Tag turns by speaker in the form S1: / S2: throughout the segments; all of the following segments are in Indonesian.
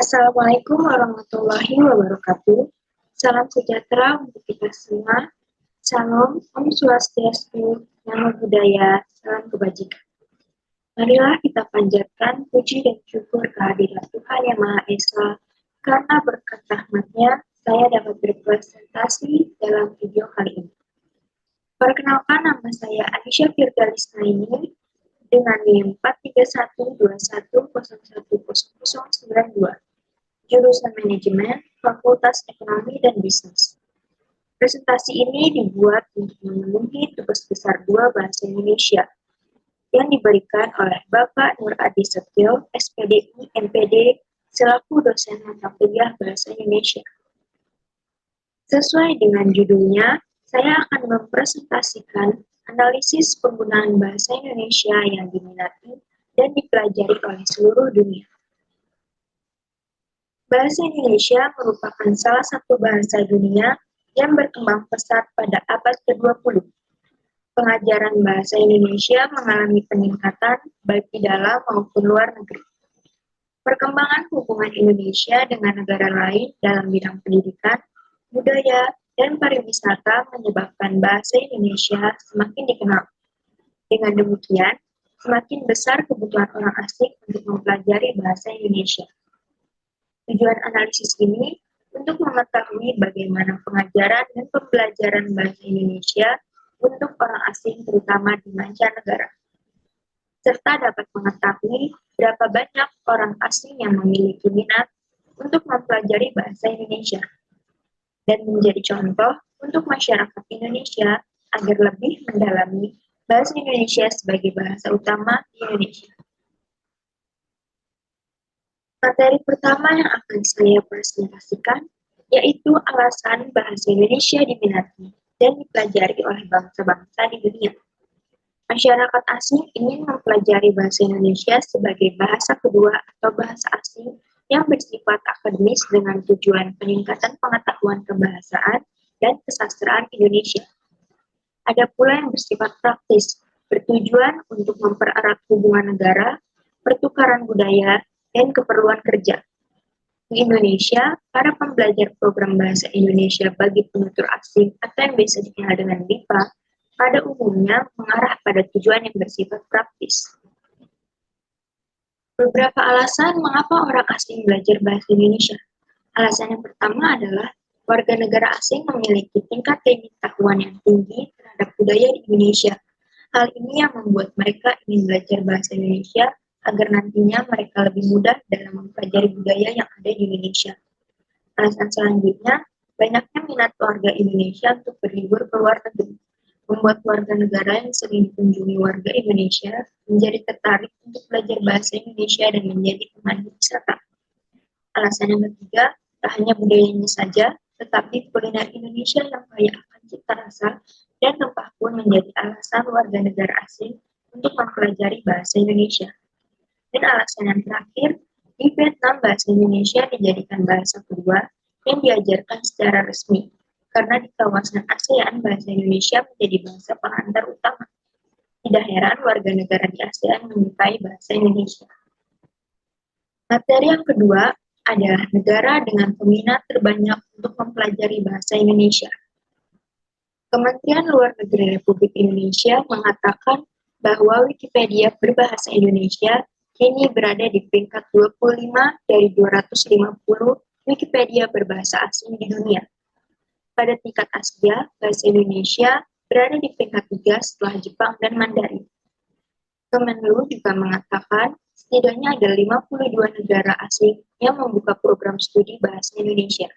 S1: Assalamualaikum warahmatullahi wabarakatuh. Salam sejahtera untuk kita semua. Salam, Om Swastiastu, Namo Buddhaya, salam kebajikan. Marilah kita panjatkan puji dan syukur kehadiran Tuhan Yang Maha Esa, karena berkat rahmat-Nya saya dapat berpresentasi dalam video kali ini. Perkenalkan, nama saya Anisha Firdalis Naini dengan NIM 43121010092. Jurusan Manajemen, Fakultas Ekonomi dan Bisnis. Presentasi ini dibuat untuk memenuhi tugas besar 2 Bahasa Indonesia yang diberikan oleh Bapak Nur Adi Setio, SPDI, MPD, selaku dosen mata kuliah Bahasa Indonesia. Sesuai dengan judulnya, saya akan mempresentasikan analisis penggunaan Bahasa Indonesia yang diminati dan dipelajari oleh seluruh dunia. Bahasa Indonesia merupakan salah satu bahasa dunia yang berkembang pesat pada abad ke-20. Pengajaran bahasa Indonesia mengalami peningkatan baik di dalam maupun luar negeri. Perkembangan hubungan Indonesia dengan negara lain dalam bidang pendidikan, budaya, dan pariwisata menyebabkan bahasa Indonesia semakin dikenal. Dengan demikian, semakin besar kebutuhan orang asing untuk mempelajari bahasa Indonesia. Tujuan analisis ini untuk mengetahui bagaimana pengajaran dan pembelajaran bahasa Indonesia untuk orang asing terutama di mancanegara, serta dapat mengetahui berapa banyak orang asing yang memiliki minat untuk mempelajari bahasa Indonesia, dan menjadi contoh untuk masyarakat Indonesia agar lebih mendalami bahasa Indonesia sebagai bahasa utama di Indonesia. Materi pertama yang akan saya presentasikan yaitu alasan bahasa Indonesia diminati dan dipelajari oleh bangsa-bangsa di dunia. Masyarakat asing ingin mempelajari bahasa Indonesia sebagai bahasa kedua atau bahasa asing yang bersifat akademis dengan tujuan peningkatan pengetahuan kebahasaan dan kesastraan Indonesia. Ada pula yang bersifat praktis, bertujuan untuk mempererat hubungan negara, pertukaran budaya, dan keperluan kerja. Di Indonesia, para pembelajar program bahasa Indonesia bagi penutur asing atau yang biasa dikenal dengan BIPA, pada umumnya mengarah pada tujuan yang bersifat praktis. Beberapa alasan mengapa orang asing belajar bahasa Indonesia. Alasan yang pertama adalah warga negara asing memiliki tingkat pengetahuan yang tinggi terhadap budaya di Indonesia. Hal ini yang membuat mereka ingin belajar bahasa Indonesia agar nantinya mereka lebih mudah dalam mempelajari budaya yang ada di Indonesia. Alasan selanjutnya, banyaknya minat warga Indonesia untuk berlibur ke luar negeri, membuat warga negara yang sering dikunjungi warga Indonesia menjadi tertarik untuk belajar bahasa Indonesia dan menjadi pemandu wisata. Alasan yang ketiga, tak hanya budayanya saja, tetapi kuliner Indonesia yang kaya akan cita rasa dan rempah pun menjadi alasan warga negara asing untuk mempelajari bahasa Indonesia. Dan alasan yang terakhir, di Vietnam bahasa Indonesia dijadikan bahasa kedua yang diajarkan secara resmi, karena di kawasan ASEAN bahasa Indonesia menjadi bahasa pengantar utama. Tidak heran warga negara di ASEAN menyukai bahasa Indonesia. Materi yang kedua adalah negara dengan peminat terbanyak untuk mempelajari bahasa Indonesia. Kementerian Luar Negeri Republik Indonesia mengatakan bahwa Wikipedia berbahasa Indonesia kini berada di peringkat 25 dari 250 Wikipedia berbahasa asing di dunia. Pada tingkat Asia, bahasa Indonesia berada di peringkat 3 setelah Jepang dan Mandarin. Kemenlu juga mengatakan setidaknya ada 52 negara asing yang membuka program studi bahasa Indonesia.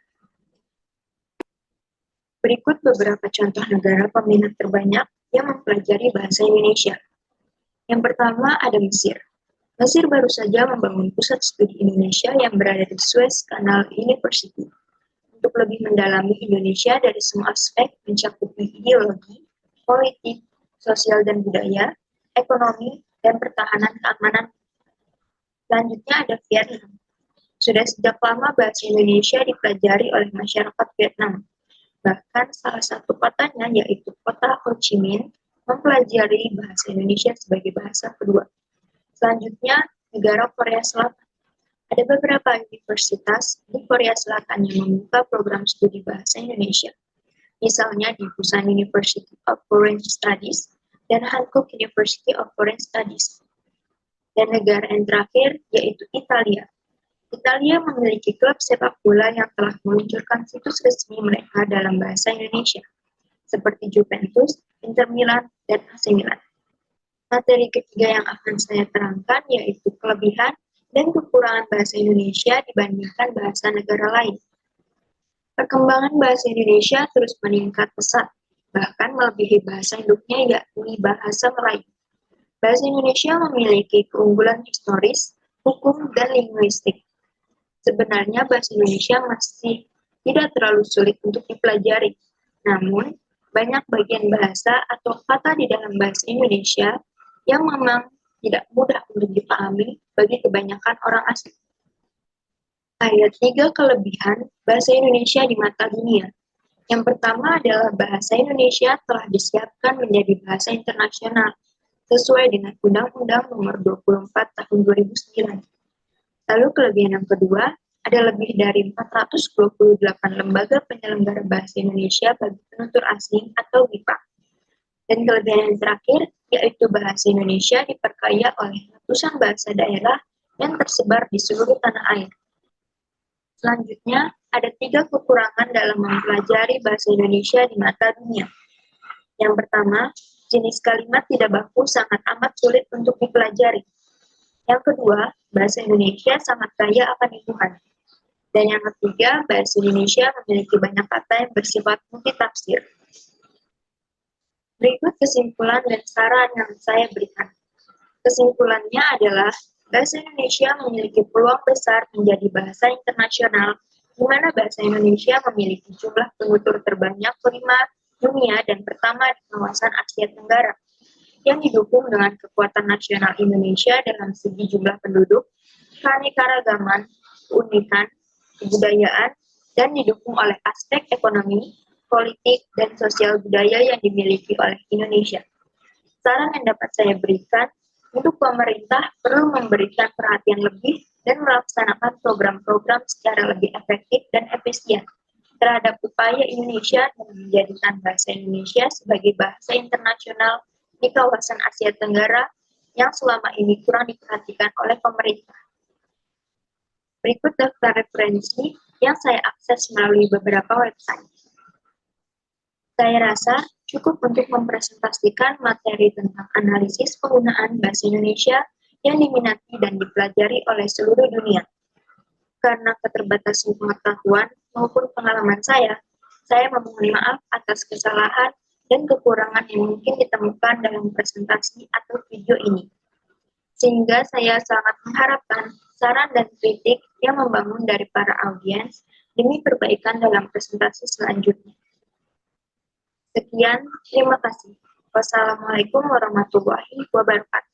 S1: Berikut beberapa contoh negara peminat terbanyak yang mempelajari bahasa Indonesia. Yang pertama ada Mesir. Mesir baru saja membangun pusat studi Indonesia yang berada di Suez Canal University untuk lebih mendalami Indonesia dari semua aspek mencakupi ideologi, politik, sosial dan budaya, ekonomi, dan pertahanan keamanan. Selanjutnya ada Vietnam. Sudah sejak lama bahasa Indonesia dipelajari oleh masyarakat Vietnam. Bahkan salah satu kotanya yaitu kota Ho Chi Minh mempelajari bahasa Indonesia sebagai bahasa kedua. Selanjutnya, negara Korea Selatan. Ada beberapa universitas di Korea Selatan yang membuka program studi bahasa Indonesia, misalnya di Busan University of Foreign Studies dan Hankook University of Foreign Studies. Dan negara yang terakhir yaitu Italia. Italia memiliki klub sepak bola yang telah meluncurkan situs resmi mereka dalam bahasa Indonesia, seperti Juventus, Inter Milan, dan AC Milan. Materi ketiga yang akan saya terangkan yaitu kelebihan dan kekurangan bahasa Indonesia dibandingkan bahasa negara lain. Perkembangan bahasa Indonesia terus meningkat pesat, bahkan melebihi bahasa induknya yakni bahasa Melayu. Bahasa Indonesia memiliki keunggulan historis, hukum, dan linguistik. Sebenarnya bahasa Indonesia masih tidak terlalu sulit untuk dipelajari, namun banyak bagian bahasa atau kata di dalam bahasa Indonesia yang memang tidak mudah untuk dipahami bagi kebanyakan orang asing. Ada 3 kelebihan bahasa Indonesia di mata dunia. Yang pertama adalah bahasa Indonesia telah disiapkan menjadi bahasa internasional sesuai dengan Undang-Undang Nomor 24 Tahun 2009. Lalu kelebihan yang kedua ada lebih dari 428 lembaga penyelenggara bahasa Indonesia bagi penutur asing atau BIPA. Dan kelebihan yang terakhir yaitu bahasa Indonesia diperkaya oleh ratusan bahasa daerah yang tersebar di seluruh tanah air. Selanjutnya, ada 3 kekurangan dalam mempelajari bahasa Indonesia di mata dunia. Yang pertama, jenis kalimat tidak baku sangat amat sulit untuk dipelajari. Yang kedua, bahasa Indonesia sangat kaya akan hitungan. Dan yang ketiga, bahasa Indonesia memiliki banyak kata yang bersifat multitafsir. Berikut kesimpulan dan saran yang saya berikan. Kesimpulannya adalah, bahasa Indonesia memiliki peluang besar menjadi bahasa internasional, di mana bahasa Indonesia memiliki jumlah penutur terbanyak kelima dunia dan pertama di kawasan Asia Tenggara, yang didukung dengan kekuatan nasional Indonesia dalam segi jumlah penduduk, keanekaragaman, keunikan, kebudayaan, dan didukung oleh aspek ekonomi, politik, dan sosial budaya yang dimiliki oleh Indonesia. Saran yang dapat saya berikan, untuk pemerintah perlu memberikan perhatian lebih dan melaksanakan program-program secara lebih efektif dan efisien terhadap upaya Indonesia dalam menjadikan bahasa Indonesia sebagai bahasa internasional di kawasan Asia Tenggara yang selama ini kurang diperhatikan oleh pemerintah. Berikut daftar referensi yang saya akses melalui beberapa website. Saya rasa cukup untuk mempresentasikan materi tentang analisis penggunaan bahasa Indonesia yang diminati dan dipelajari oleh seluruh dunia. Karena keterbatasan pengetahuan maupun pengalaman saya memohon maaf atas kesalahan dan kekurangan yang mungkin ditemukan dalam presentasi atau video ini. Sehingga saya sangat mengharapkan saran dan kritik yang membangun dari para audiens demi perbaikan dalam presentasi selanjutnya. Sekian, terima kasih. Wassalamualaikum warahmatullahi wabarakatuh.